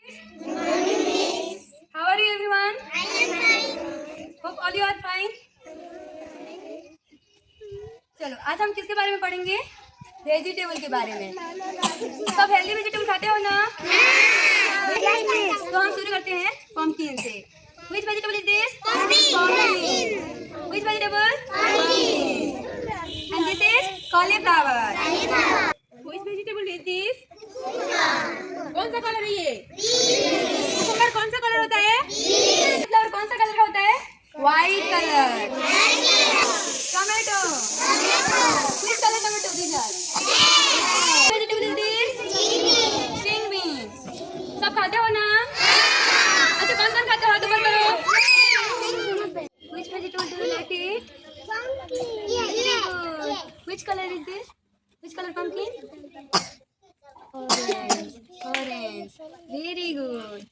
How are you everyone? Hope all you are fine. चलो आज हम किसके बारे में पढ़ेंगे? वेजिटेबल के बारे में। सब हेल्दी वेजिटेबल खाते हो ना? तो हम शुरू करते हैं पम्पकिन से। Which vegetable is this? Pumpkin. Which vegetable? Pumpkin. And this is cauliflower. Which vegetable is this? कौन सा कलर है ये? कुकुम्बर कौन सा कलर होता है? फ्लावर कौन सा कलर का होता है? White colour. Tomato. Which color tomato these are? Vegetable is this? String beans. सब खाते हो ना? अच्छा कौन खाते हो? हाथ ऊपर करो। Which vegetable do you like it? Pumpkin. Which color is this? Which color pumpkin? Orange. Orange. Very good.